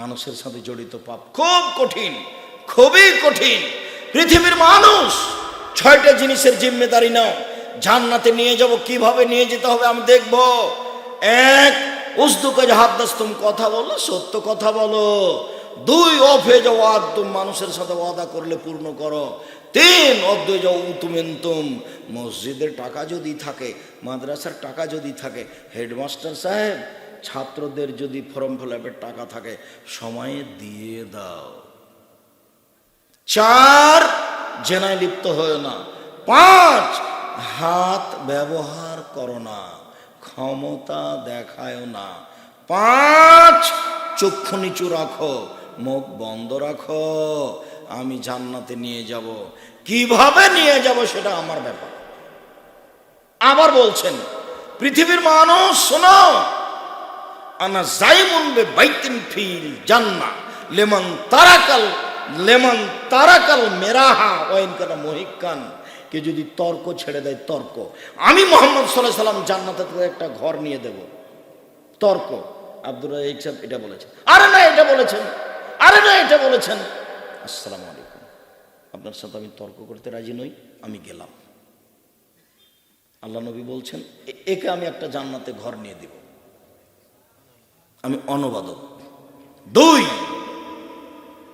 মানুষের সাথে জড়িত পাপ খুব কঠিন, খুবই কঠিন। পৃথিবীর মানুষ 6টা জিনিসের জিম্মেদারি নাও। জান্নাতে নিয়ে যাব, কিভাবে নিয়ে যেতে হবে আমি দেখব। 1, উসদুকা হাদ্দাস, তুমি কথা বলো, সত্য কথা বলো। 2, অফে যাও আদ, তুমি মানুষের সাথে ওয়াদা করলে পূর্ণ করো। 3, অদ্বৈ যাও উতুমেন্তুম, মসজিদের টাকা যদি থাকে, মাদ্রাসার টাকা যদি থাকে, হেডমাস্টার সাহেব ছাত্রদের যদি ফর্ম ফিলআপের টাকা থাকে সময়ে দিয়ে দাও। 4, জেনায় লিপ্ত হয় না। 5, হাত ব্যবহার করো না, ক্ষমতা দেখায় না। 5, চক্ষু নিচু রাখো, মুখ বন্ধ রাখো। আমি জান্নাতে নিয়ে যাব, কিভাবে নিয়ে যাব সেটা আমার ব্যাপার। আবার বলছেন পৃথিবীর মানুষ শোনো, আনা জাইমুন বে বাইতিন ফিল জান্নাহ লেমান তারাকাল মেরাহা ওয়াইন কানা মুহিক্কান। কে যদি তর্ক ছেড়ে দেয়, তর্ক, আমি মুহাম্মদ সাল্লাল্লাহু আলাইহি সাল্লাম জান্নাতে একটা ঘর নিয়ে দেব। তর্ক, আব্দুর রাজ্জাক সাহেব এটা বলেছেন, আরে না এটা বলেছেন, আরে না এটা বলেছেন। আসসালামু আলাইকুম, আপনার সাথে আমি তর্ক করতে রাজি নই, আমি গেলাম। আল্লাহ নবী বলছেন একে আমি একটা জান্নাতে ঘর নিয়ে দিব, আমি অনুবাদক। 2,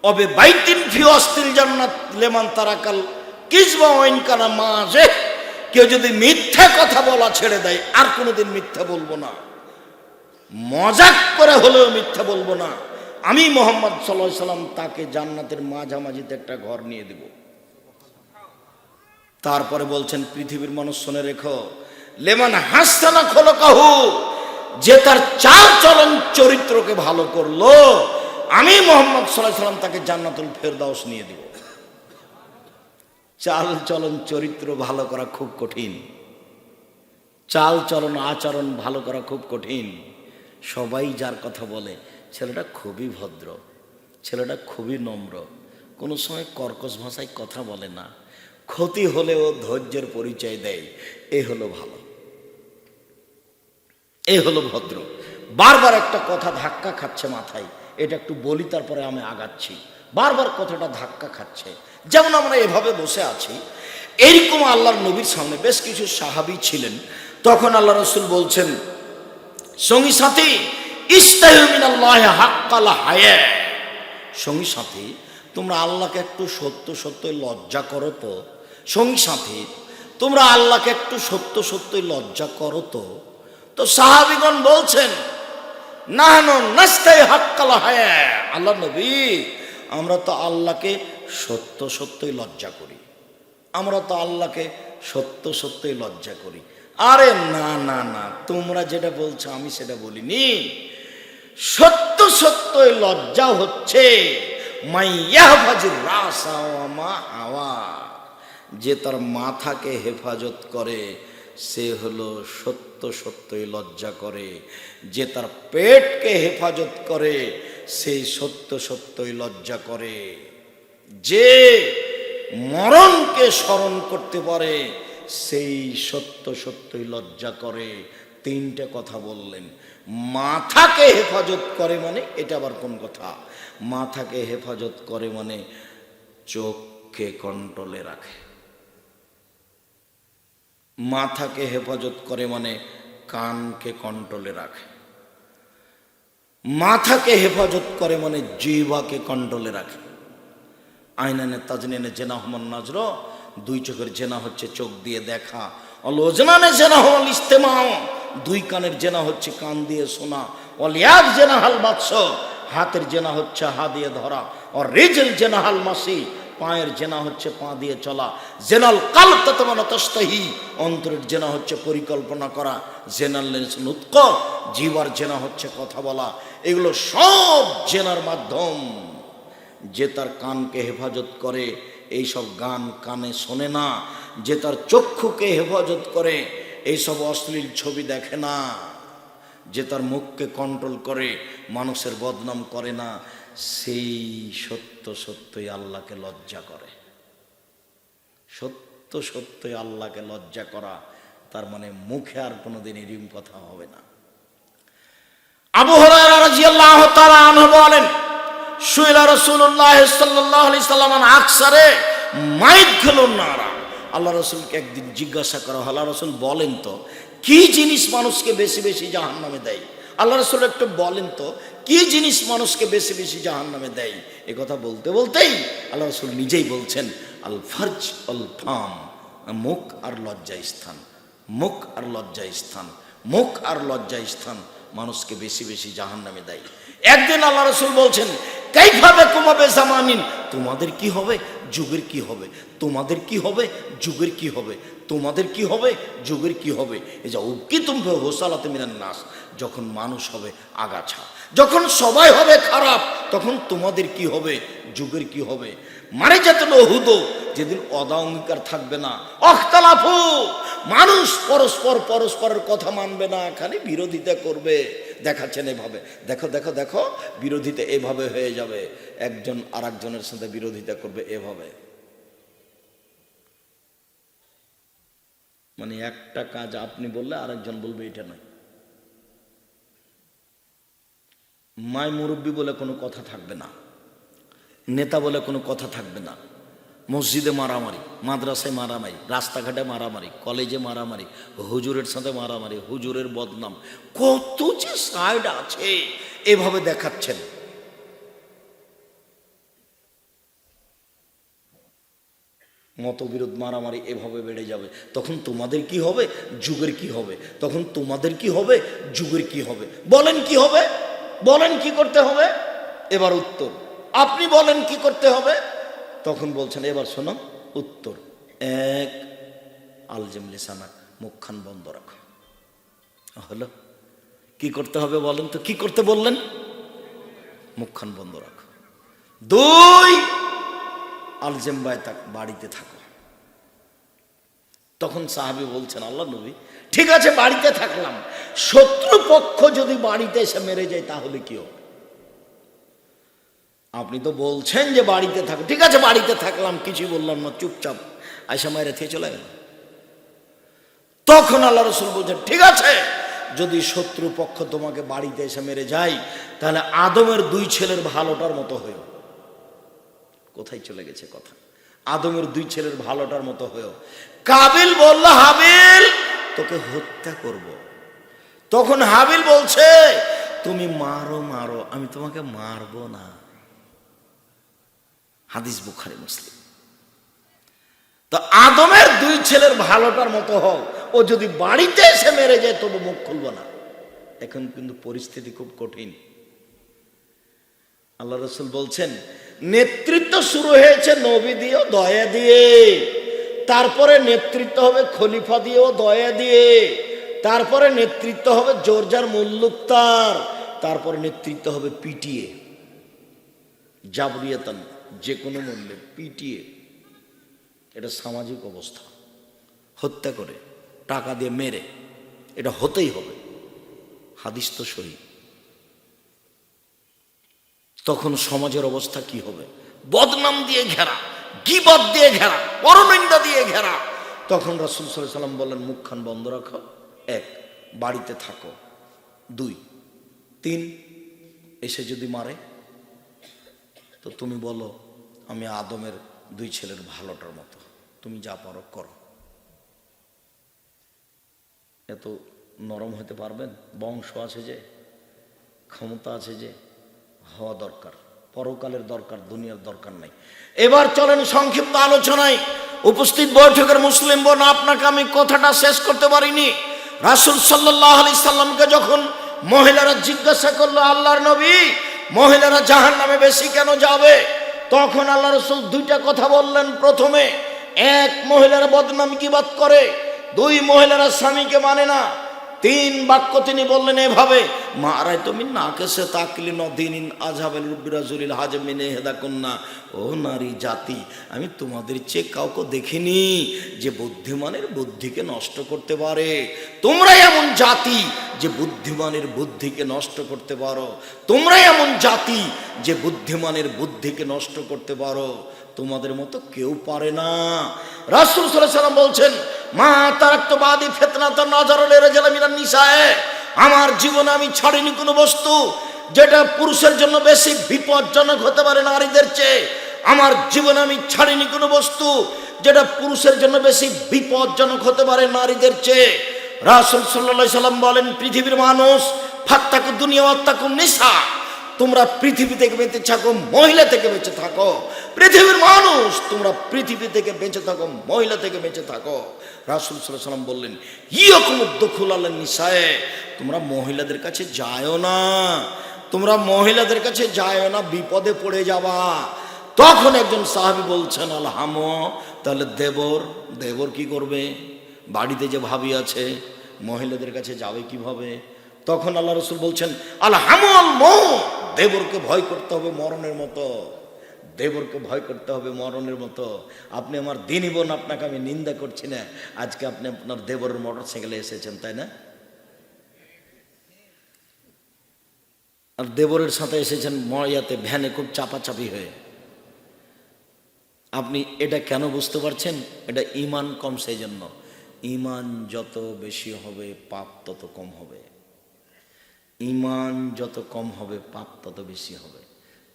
অবে বাইতিন ফি ওয়াসতিল জান্নাত লেমান তারাকাল কিজবা ওয়াইন কানা মাযে। কেউ যদি মিথ্যা কথা বলা ছেড়ে দেয়, আর কোনোদিন মিথ্যা বলবো না, মজাক করে হলেও মিথ্যা বলবো না, আমি মুহাম্মদ সাল্লাল্লাহু আলাইহি সাল্লাম তাকে জান্নাতের মাঝামাঝিতে একটা ঘর নিয়ে দেব। তারপরে বলছেন পৃথিবীর মানুষ শুনে রেখো, লেমান হাসানা খলকাহু, যে তার চাল চলন চরিত্রকে ভালো করলো, আমি মুহাম্মদ সাল্লাল্লাহু আলাইহি সাল্লাম তাকে জান্নাতুল ফেরদাউস নিয়ে দিব। চাল চলন চরিত্র ভালো করা খুব কঠিন, চাল চলন আচরণ ভালো করা খুব কঠিন। সবাই যার কথা বলে ছেলেটা খুবই ভদ্র, ছেলেটা খুবই নম্র, কোনো সময় কর্কশ ভাষায় কথা বলে না, ক্ষতি হলেও ধৈর্যের পরিচয় দেয়, এ হলো ভালো, এ হলো ভদ্র। বারবার একটা কথা ধাক্কা খাচ্ছে মাথায়, এটা একটু বলি তারপরে আমি আগাচ্ছি। বারবার কথাটা ধাক্কা খাচ্ছে। যেমন আমরা এভাবে বসে আছি, এইরকম আল্লাহর নবীর সামনে বেশ কিছু সাহাবী ছিলেন। তখন আল্লাহ রাসূল বলছেন সঙ্গী সাথী, ইস্তাহিউ মিনাল্লাহি হাক্কাল হায়া, সঙ্গী সাথী তোমরা আল্লাহকে একটু সত্য সত্যই লজ্জা করো তো। সঙ্গী সাথী তোমরা আল্লাহকে একটু সত্য সত্যই লজ্জা করো তো। তো সাহাবীগণ বলছেন নাহনু নাস্তাহি হাক্কাল হায়া, আল্লাহ নবী আমরা তো আল্লাহকে সত্য সত্যই লজ্জা করি, আমরা তো আল্লাহকে সত্য সত্যই লজ্জা করি। আরে না না না, তোমরা যেটা বলছো আমি সেটা বলিনি। সত্য সত্যই লজ্জা হচ্ছে মাইয়াহফাজুর রাসা ওয়া মা হাওয়া, যে তার মাথাকে হেফাজত করে সে হলো সত্য সত্যই লজ্জা করে, যে তার পেটকে হেফাজত করে সেই সত্য সত্যই লজ্জা করে, যে মরণকে স্মরণ করতে পারে সেই সত্য সত্যই লজ্জা করে। 3টে কথা বললেন। মাথাকে হেফাজত করে মানে এটা আবার কোন কথা? মাথাকে হেফাজত করে মানে চোখকে কন্ট্রোলে রাখে, মাথাকে হেফাজত করে মানে কানকে কন্ট্রোলে রাখে, মাথাকে হেফাজত করে মানে জিহ্বাকে কন্ট্রোলে রাখে। আইনানে তাজনিনে জেনা হমান নাজর, 2 চোখের জেনা হচ্ছে চোখ দিয়ে দেখা। অলোজনানে জেনা হল ইস্তেমাও, 2 কানের জেনা হচ্ছে কান দিয়ে শোনা। অলিয়াদ জেনা হাল বাদশ, হাতের জেনা হচ্ছে হাত দিয়ে ধরা। আর রিজল জেনা হাল মাসি, পায়ের জেনা হচ্ছে পা দিয়ে চলা। জেনাল কালব তাতমানা তাস্তাহি, অন্তরের জেনা হচ্ছে পরিকল্পনা করা। জেনাল নুতক, জিহ্বার জেনা হচ্ছে কথা বলা। এগুলো সব জেনার মাধ্যম। যে তার কানকে হেফাজত করে এইসব গান কানে শোনে না, যে তার চক্ষুকে হেফাজত করে এইসব অশ্লীল ছবি দেখে না, যে তার মুখকে কন্ট্রোল করে মানুষের বদনাম করে না, সেই সত্য সত্যই আল্লাহকে লজ্জা করে। সত্য সত্যই আল্লাহকে লজ্জা করা তার মানে মুখে আর কোনোদিন এরকম কথা হবে না। আবু হুরায়রা রাদিয়াল্লাহু তাআলা আনহু বলেন সুইলা রাসূলুল্লাহ সাল্লাল্লাহু আলাইহি সাল্লাম আকসারে মাইদখুলুন নারা। আল্লাহ রাসূলকে একদিন জিজ্ঞাসা করা হলো, আল্লাহ রাসূল বলেন তো কি জিনিস মানুষকে বেশি বেশি জাহান্নামে দেয়? আল্লাহ রাসূল একটু বলেন তো কি জিনিস মানুষকে বেশি বেশি জাহান্নামে দেয়? এই কথা বলতে বলতেই আল্লাহ রাসূল নিজেই বলছেন, আল ফারজ আল ফাম, মুখ আর লজ্জা স্থান, মুখ আর লজ্জা স্থান, মুখ আর লজ্জা স্থান মানুষকে বেশি বেশি জাহান্নামে দেয়। একদিন আল্লাহ রাসূল বলছেন, কাইফা বিকুম বিজামানিন, তোমাদের কি হবে, যুগের কি হবে, তোমাদের কি হবে, যুগের কি হবে, তোমাদের কি হবে, যুগের কি হবে। এই যে উকিতুম ফি হুসালাতি মিনান নাস, যখন মানুষ হবে আগাছা, যখন সবাই হবে খারাপ, তখন তোমাদের কি হবে, যুগের কি হবে। মানে যাতে হুদ, যেদিন অদা অঙ্গীকার থাকবে না, অখতালাফু, মানুষ পরস্পর পরস্পরের কথা মানবে না, খালি বিরোধিতা করবে। দেখাচ্ছেন এভাবে, দেখো দেখো দেখো বিরোধিতা এভাবে হয়ে যাবে, একজন আর একজনের সাথে বিরোধিতা করবে এভাবে। মানে একটা কাজ আপনি বললে আরেকজন বলবে এটা নয়। মাই মুরব্বী বলে কোনো কথা থাকবে না, নেতা বলে কোনো কথা থাকবে না। মসজিদে মারামারি, মাদ্রাসায় মারামারি, রাস্তাঘাটে মারামারি, কলেজে মারামারি, হুজুরের সাথে মারামারি, হুজুরের বদনাম, কত যে সাইড আছে এভাবে দেখাচ্ছেন। মতবিরোধ মারামারি এভাবে বেড়ে যাবে, তখন তোমাদের কি হবে, যুগের কি হবে, তখন তোমাদের কি হবে, যুগের কি হবে। বলেন কি হবে, বলেন কি করতে হবে। এবার উত্তর, আপনি বলেন কি করতে হবে। তখন বলছেন, এবার শোনো উত্তর, এক, আলজিম লিসানাক, মুখখান বন্ধ রাখো। হলো, কি করতে হবে বলেন তো, কি করতে বললেন, মুখখান বন্ধ রাখো। দুই, আলজেম বায়তাক, বাড়িতে থাকো। তখন সাহাবী বলছেন, আল্লাহ নবী ঠিক আছে বাড়িতে থাকলাম, শত্রুপক্ষ যদি বাড়িতে এসে মেরে যায় তাহলে কি হবে? আপনি তো বলছেন যে বাড়িতে থাকো, ঠিক আছে বাড়িতে থাকলাম, কিছুই বললাম না, চুপচাপ আয়সা মায়ের থেকে চলে গেল। তখন আল্লাহ রাসূল বলছেন, ঠিক আছে যদি শত্রুপক্ষ তোমাকে বাড়িতে এসে মেরে যায়, তাহলে আদমের দুই ছেলের ভালোটার মতো হয়েও। কোথায় চলে গেছে কথা, আদমের দুই ছেলের ভালোটার মতো হয়েও। কাবিল বলল, হাবিল তোকে হত্যা করব। তখন হাবিল বলছে, তুমি মারো মারো, আমি তোমাকে মারবো না। হাদিস বুখারী মুসলিম। তো আদমের দুই ছেলের ভালোটার মতো হোক, ও যদি বাড়িতে এসে মেরে যায় তবু মুখ খুলবো না। এখন কিন্তু পরিস্থিতি খুব কঠিন। আল্লাহ রাসূল বলছেন, নেতৃত্ব শুরু হয়েছে নবী দিয়ে, দয়া দিয়ে, তারপরে নেতৃত্ব হবে খলিফা দিয়েও, দয়া দিয়ে, তারপরে নেতৃত্ব হবে জোরজার মুল্লুকতার, তারপরে নেতৃত্ব হবে পিটিয়ে, জাবরিয়াতান, যে কোনো মূল্যে পিটিয়ে। এটা সামাজিক অবস্থা, হত্যা করে টাকা দিয়ে মেরে, এটা হতেই হবে, হাদিস তো সহি। তখন সমাজের অবস্থা কি হবে, বদনাম দিয়ে ঘেরা, গীবত দিয়ে ঘেরা, পরনিন্দা দিয়ে ঘেরা। তখন রাসূল সাল্লাল্লাহু আলাইহি ওয়াসাল্লাম বললেন, মুখখান বন্ধ রাখো। এক, বাড়িতে থাকো। দুই, তিন, এসে যদি মারে তো তুমি বলো আমি আদমের দুই ছেলের ভালোটার মতো, তুমি যা পারো করো। এত নরম হতে পারবেন? বংশ আছে যে, ক্ষমতা আছে যে, হওয়া দরকার, পরকালের দরকার, দুনিয়ার দরকার নাই। এবার চলেন সংক্ষিপ্ত আলোচনায়। উপস্থিত বৈঠকের মুসলিম বোন, আপনাকে আমি কথাটা শেষ করতে পারিনি। রাসূল সাল্লাল্লাহু আলাইহি সাল্লামকে যখন মহিলারা জিজ্ঞাসা করলো, আল্লাহর নবী মহিলারা জাহান্নামে বেশি কেন যাবে, তখন আল্লাহ রাসূল দুইটা কথা বললেন। প্রথমে, এক, মহিলারা বদনাম গীবত করে। দুই, মহিলারা স্বামীকে মানে না। তিন বাক্য তিনি বললেন এভাবে, মারাই তুমি না কেসে তাকলি নদিন আজহাবেল রুবিরাজুলিল হাজমিনে হেদা কন্যা, ও নারী জাতি, আমি তোমাদের চেয়ে কাউকে দেখিনি যে বুদ্ধিমানের বুদ্ধিকে নষ্ট করতে পারে। তোমরাই এমন জাতি যে বুদ্ধিমানের বুদ্ধিকে নষ্ট করতে পারো, তোমরাই এমন জাতি যে বুদ্ধিমানের বুদ্ধিকে নষ্ট করতে পারো, তোমাদের মতো কেউ পারে না। রাসূল সাল্লাল্লাহু আলাইহি ওয়াসাল্লাম বলছেন, মা তারাকতু বাদি ফিতনাতান নাযারুল রিজালি মিনান নিসায়ে, আমার জীবনে আমি ছাড়িনি কোনো বস্তু যেটা পুরুষের জন্য বেশি বিপজ্জনক হতে পারে নারীদের চেয়ে। আমার জীবনে আমি ছাড়িনি কোনো বস্তু যেটা পুরুষের জন্য বেশি বিপজ্জনক হতে পারে নারীদের চেয়ে। রাসূল সাল্লাল্লাহু আলাইহি সাল্লাম বলেন, পৃথিবীর মানুষ ফাত্তাকু দুনিয়া ওয়াত্তাকু নিসা, তোমরা পৃথিবী থেকে বেঁচে থাকো, মহিলা থেকে বেঁচে থাকো। পৃথিবীর মানুষ তোমরা পৃথিবী থেকে বেঁচে থাকো, মহিলা থেকে বেঁচে থাকো। রাসূল সাল্লাল্লাহু আলাইহি সাল্লাম বললেন, ইয়াকুমুদ দুখুল আলা নিসায়ে, তোমরা মহিলাদের কাছে যায়ও না, তোমরা মহিলাদের কাছে যায়ও না, বিপদে পড়ে যাবা। তখন একজন সাহাবী বলছেন, আলহাম, তাহলে দেবর কি করবে? বাড়িতে যে ভাবি আছে মহিলাদের কাছে যাবে কিভাবে? তখন আল্লাহ রাসূল বলছেন, আলহামুল মউত, দেবরকে ভয় করতে হবে মরণের মতো, দেবরকে ভয় করতে হবে মরণের মতো। আপনি আমার দিনী বোন, আপনাকে আমি নিন্দা করছি না, আজকে আপনি আপনার দেবরের মোটরসাইকেলে এসেছেন, তাই না? আর দেবরের সাথে এসেছেন ময়াতে, ভ্যানে খুব চাপাচাপি হয়ে। আপনি এটা কেন বুঝতে পারছেন? এটা ঈমান কম, সেই জন্য। ঈমান যত বেশি হবে পাপ তত কম হবে, ঈমান যত কম হবে পাপ তত বেশি হবে।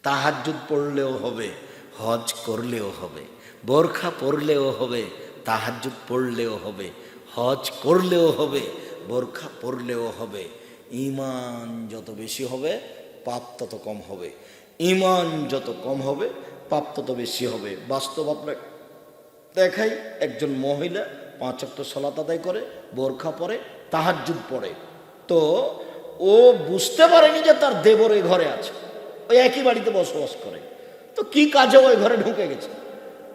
তাহাজ্জুদ পড়লেও হবে, হজ করলেও হবে, বোরখা পরলেও হবে, তাহাজ্জুদ পড়লেও হবে, হজ করলেও হবে, বোরখা পরলেও হবে। ঈমান যত বেশি হবে পাপ তত কম হবে, ঈমান যত কম হবে পাপ তত বেশি হবে। বাস্তব আপনাকে দেখাই, একজন মহিলা 5 ওয়াক্ত সালাত আদায় করে, বোরখা পরে, তাহাজ্জুদ পড়ে, তো ও বুঝতে পারেনি যে তার দেবর ওই ঘরে আছে, ওই একই বাড়িতে বসবাস করে, তো কি কাজে ওই ঘরে ঢুকে গেছে।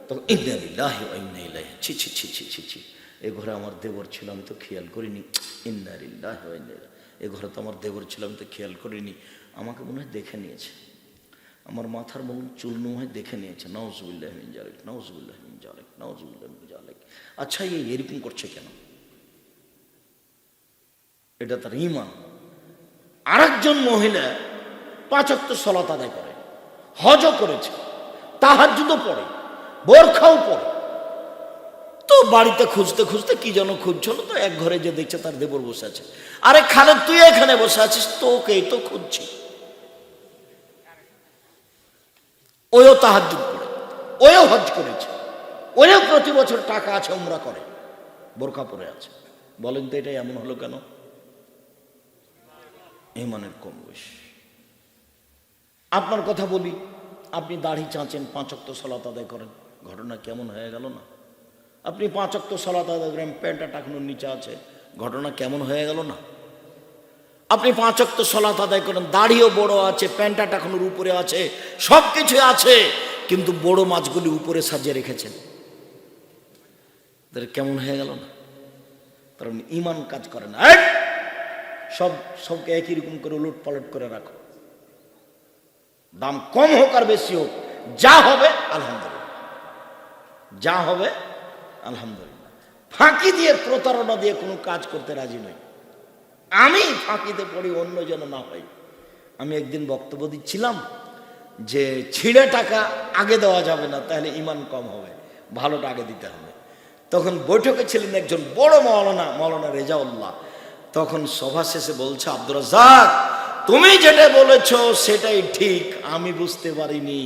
তো ইন্না লিল্লাহি ওয়া ইন্না ইলাইহি, ছি ছি ছি ছি ছি ছি, এ ঘরে আমার দেবর ছিল, আমি তো খেয়াল করিনি। ইন্না লিল্লাহি ওয়া ইন্না ইলাইহি, এ ঘরে তো আমার দেবর ছিল, আমি তো খেয়াল করিনি। আমাকে মনে হয় দেখে নিয়েছে, আমার মাথার মনে চুল মনে দেখে নিয়েছে। নাউজুবিল্লাহি মিন যালিক, নাউজুবিল্লাহি মিন যালিক, নাউজুবিল্লাহি মিন যালিক। আচ্ছা, এরকম করছে কেন? এটা তার ঈমান। আরেকজন মহিলা 5 ওয়াক্ত সালাত আদায় করে, হজও করেছে, তাহাজ্জুদও পড়ে, বোরখাও পড়ে, তো বাড়িতে খুঁজতে খুঁজতে কি যেন খুঁজছিল, তো এক ঘরে যে দেখছে তার দেবর বসে আছে। আরে খালেদ, তুই এখানে বসে আছিস, তোকেই তো খুঁজছি। ওও তাহাজ্জুদ পড়ে, ওও হজ করেছে, ওও প্রতি বছর টাকা আছে, উমরা করে, বোরখা পরে আছে। বলেন তো এটা এমন হলো কেন? ঈমানের কম বেশি। আপনার কথা বলি, আপনি দাড়ি চাঁচেন, 5 ওয়াক্ত সালাত আদায় করেন, ঘটনা কেমন হয়ে গেল না? আপনি 5 ওয়াক্ত সালাত আদায় করেন, প্যান্টটা টাকানোর নিচে আছে, ঘটনা কেমন হয়ে গেল না? আপনি 5 ওয়াক্ত সালাত আদায় করেন, দাড়িও বড় আছে, প্যান্টটা টাকানোর উপরে আছে, সব কিছু আছে, কিন্তু বড় মাছগুলি উপরে সাজিয়ে রেখেছেন, কেমন হয়ে গেল না? কারণ ঈমান কাজ করে না। সবকে একই রকম করে উলট পালট করে রাখো, দাম কম হোক আর বেশি হোক, যা হবে আলহামদুলিল্লাহ, যা হবে আলহামদুলিল্লাহ। ফাঁকি দিয়ে, প্রতারণা দিয়ে কোনো কাজ করতে রাজি নই। আমি ফাঁকিতে পড়ি, অন্য যেন না হয়। আমি একদিন বক্তব্য দিচ্ছিলাম যে ছিঁড়ে টাকা আগে দেওয়া যাবে না, তাহলে ঈমান কম হবে, ভালোটা আগে দিতে হবে। তখন বৈঠকে ছিলেন একজন বড় মৌলানা রেজাউল্লাহ। তখন সভা শেষে বলছে, আব্দুর রাজ্জাক, তুমি যেটা বলেছো সেটাই ঠিক, আমি বুঝতে পারিনি,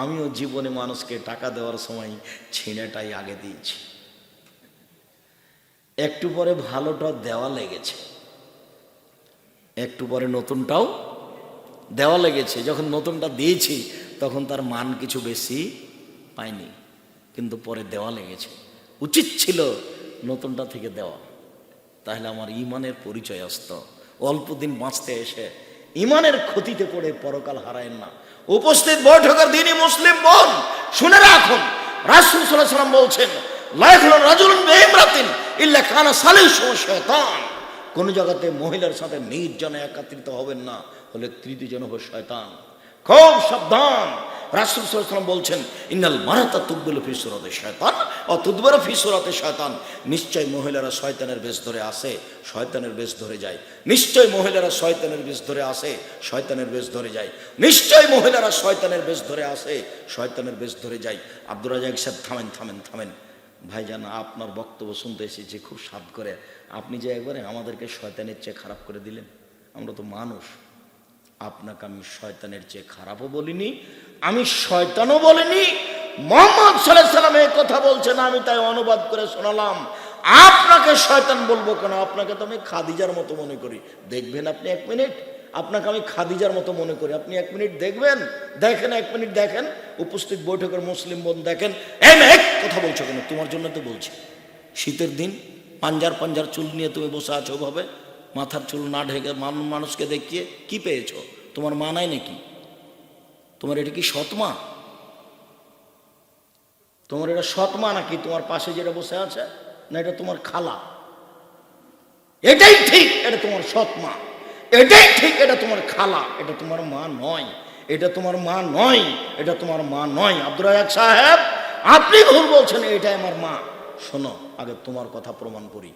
আমিও জীবনে মানুষকে টাকা দেওয়ার সময় ছিঁড়েটাই আগে দিয়েছি। একটু পরে ভালোটা দেওয়া লেগেছে, একটু পরে নতুনটাও দেওয়া লেগেছে। যখন নতুনটা দিয়েছি তখন তার মান কিছু বেশি পাইনি, কিন্তু পরে দেওয়া লেগেছে। উচিত ছিল নতুনটা থেকে দেওয়া, তাহলে আমার ঈমানের পরিচয় আসতো। অল্প দিন বাঁচতে এসে ঈমানের ক্ষতিতে পড়ে পরকাল হারায়েন না। উপস্থিত বৈঠকের দিনই মুসলিম বোন, শুনে রাখুন, রাসূল সাল্লাল্লাহু আলাইহি ওয়াসাল্লাম বলছেন, লা ইয়াখলু রাজুলুন বিইমরাতিন ইল্লা কানা সালিসু শায়তান। কোন জায়গাতে মহিলার সাথে নির্জনে একত্রিত হবেন না, হলে তৃতীয় জন হবে শয়তান। খুব সাবধান। রাসূল সাল্লাল্লাহু আলাইহি ওয়াসাল্লাম বলছেন, ইন্নাল মারাতা তুকবিলু ফি সুরাতি শায়তান ওয়া তুদবিরু ফি সুরাতি শায়তান। নিশ্চয় মহিলারা শয়তানের বেশ ধরে আসে, শয়তানের বেশ ধরে যায়। নিশ্চয় মহিলারা শয়তানের বেশ ধরে আসে, শয়তানের বেশ ধরে যায়। নিশ্চয় মহিলারা শয়তানের বেশ ধরে আসে, শয়তানের বেশ ধরে যায়। আব্দুর রাজ্জাক সাহেব, থামেন থামেন থামেন ভাইজান, আপনার বক্তব্য শুনতে এসেছি খুব সাধ করে। আপনি যে একবারে আমাদেরকে শয়তানের চেয়ে খারাপ করে দিলেন, আমরা তো মানুষ, আপনাকে আমি শয়তানের চেয়ে খারাপও বলিনি, আমি শয়তানও বলিনি। মুহাম্মদ সাল্লাল্লাহু আলাইহি সাল্লাম এই কথা বলছেন, আমি তাই অনুবাদ করে শোনালাম। আপনাকে শয়তান বলবো কেন? আপনাকে তো আমি খাদিজার মতো মনে করি। দেখবেন আপনি 1 মিনিট, আপনাকে আমি খাদিজার মতো মনে করি। আপনি 1 মিনিট দেখবেন, দেখেন 1 মিনিট দেখেন, উপস্থিত বৈঠকের মুসলিম বোন দেখেন। এই মেয়ে কথা বলছো কেন? তোমার জন্য তো বলছি। শীতের দিন পাঞ্জার পাঞ্জার চুল নিয়ে তুমি বসে আছো ভাবে, মাথার চুল না ঢেকে মানুষকে দেখিয়ে কি পেয়েছো? তোমার মা নাই নাকি? তোমার এটা কি সৎমা? তোমার এটা সৎমা নাকি? তোমার পাশে যেটা বসে আছে, না এটা তোমার খালা? এটাই ঠিক, এটা তোমার সৎমা। এটাই ঠিক, এটা তোমার খালা। এটা তোমার মা নয়, এটা তোমার মা নয়, এটা তোমার মা নয়। আব্দুর রাজ্জাক সাহেব, আপনি ভুল বলছেন, এটাই আমার মা। শোনো, আগে তোমার কথা প্রমাণ করি।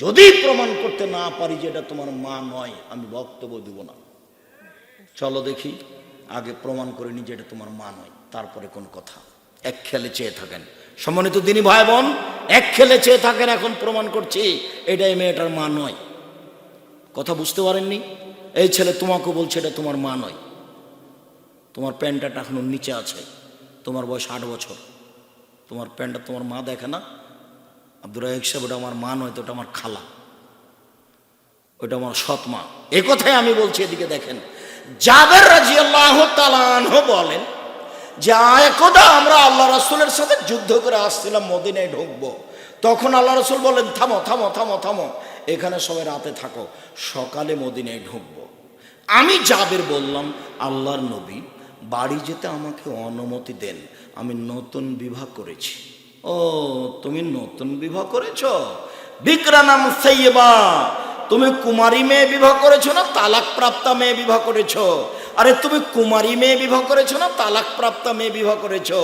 যদি প্রমাণ করতে না পারি যে এটা তোমার মা নয়, আমি বক্তব্য দিব না। চলো দেখি, আগে প্রমাণ করে নি যে এটা তোমার মা নয়, তারপরে কোন কথা। এক খেলে চেয়ে থাকেন সম্মানিত দিনী ভাই বোন, এক খেলে চেয়ে থাকেন। এখন প্রমাণ করছি এটাই মেয়েটার মা নয়। কথা বুঝতে পারেননি? এই ছেলে তোমাকে বলছে এটা তোমার মা নয়। তোমার প্যান্টটা এখনো নিচে আছে, তোমার বয়স 8 বছর, তোমার প্যান্টটা তোমার মা দেখে না? আব্দুর রাজ্জাক সাহেব, ওটা আমার মা নয় তো, ওটা আমার খালা, ওটা আমার সৎ মা। এ কথাই আমি বলছি। এদিকে দেখেন, জাবের রাদিয়াল্লাহু তাআলা আনহু বলেন যে একদা আমরা আল্লাহ রাসূলের সাথে যুদ্ধ করে আসছিলাম, মদিনায় ঢুকবো। তখন আল্লাহ রাসূল বলেন, থামো থামো থামো থামো, এখানে সবাই রাতে থাকো, সকালে মদিনায় ঢুকবো। আমি জাবের বললাম, আল্লাহর নবী, বাড়ি যেতে আমাকে অনুমতি দেন, আমি নতুন বিবাহ করেছি। ও, তুমি নতুন বিবাহ করেছো? বিকরানাম সাইয়্যিবা, তুমি কুমারী মেয়ে বিবাহ করেছো না তালাক প্রাপ্তা মেয়ে বিবাহ করেছো? আরে তুমি কুমারী মেয়ে বিবাহ করেছো না তালাক প্রাপ্তা মেয়ে বিবাহ করেছো?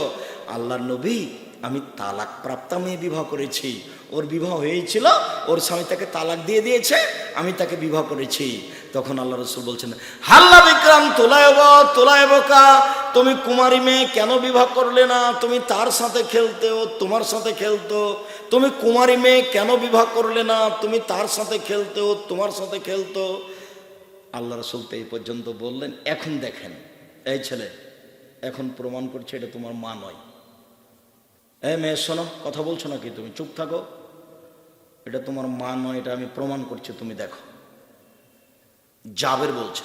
আল্লাহর নবী, আমি তালাক প্রাপ্তা মেয়ে বিবাহ করেছি। ওর বিবাহ হয়েছিল, ওর স্বামী তাকে তালাক দিয়ে দিয়েছে, আমি তাকে বিবাহ করেছি। তখন আল্লাহ রাসূল বলছেন, হাল্লা বিক্রাম তোলায়বকা, তুমি কুমারী মেয়ে কেন বিবাহ করলে না? তুমি তার সাথে খেলতে, ও তোমার সাথে খেলতো। তুমি কুমারী মেয়ে কেন বিবাহ করলে না? তুমি তার সাথে খেলতে, ও তোমার সাথে খেলতো। আল্লাহ রাসূল তো এই পর্যন্ত বললেন। এখন দেখেন, এই ছেলে এখন প্রমাণ করছে এটা তোমার মা নয়। এই মেয়ে শোনো, কথা বলছো নাকি? তুমি চুপ থাকো। এটা তোমার মা নয়, এটা আমি প্রমাণ করছি, তুমি দেখো। জাবের বলছে,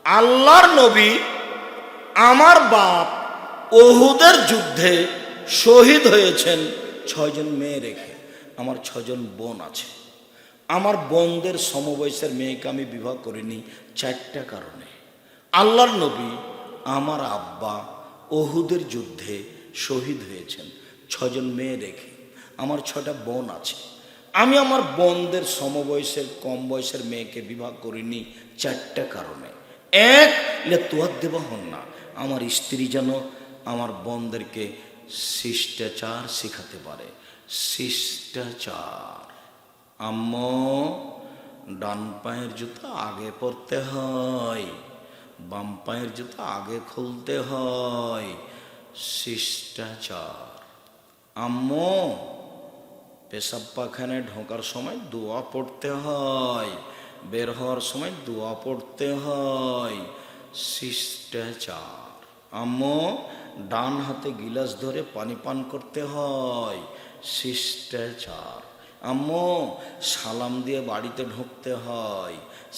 আল্লাহর নবী, আমার বাপ উহুদের যুদ্ধে শহীদ হয়েছেন 6 জন মেয়ে রেখে। আমার 6 জন বোন আছে। আমার বোনদের সমবয়সের মেয়েকে আমি বিবাহ করিনি 4টা কারণে। আল্লাহর নবী, আমার আব্বা উহুদের যুদ্ধে শহীদ হয়েছেন 6 জন মেয়ে রেখে। আমার 6টা বোন আছে। আমি আমার বোনদের সমবয়সের কম বয়সের মেয়েকে বিবাহ করিনি 4টা কারণে। এক, লেতুয়াদ্দেবা হন না, আমার স্ত্রী যেন আমার বোনদেরকে শিষ্টাচার শেখাতে পারে। শিষ্টাচার। আম্মু, ডান পায়ের জুতা আগে পরতে হয়, বাম পায়ের জুতা আগে খুলতে হয়। শিষ্টাচার। আম্মু, পেশাব পাখানায় ঢোকার সময় দোয়া পড়তে হয়, বের হওয়ার সময় দোয়া পড়তে হয়। শিষ্টাচার। আম্মু, ডান হাতে গিলাস ধরে পানি পান করতে হয়। শিষ্টাচার। আম্মু, সালাম দিয়ে বাড়িতে ঢুকতে হয়।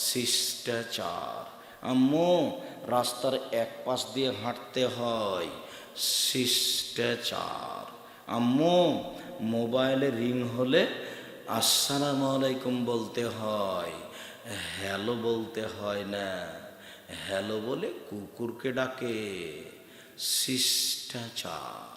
শিষ্টাচার। আম্মু, রাস্তার এক পাশ দিয়ে হাঁটতে হয়। শিষ্টাচার। আম্মু, মোবাইলে রিং হলে আসসালামু আলাইকুম বলতে হয়, হ্যালো বলতে হয় না। হ্যালো বলে কুকুরকে ডাকে। শিষ্টাচার।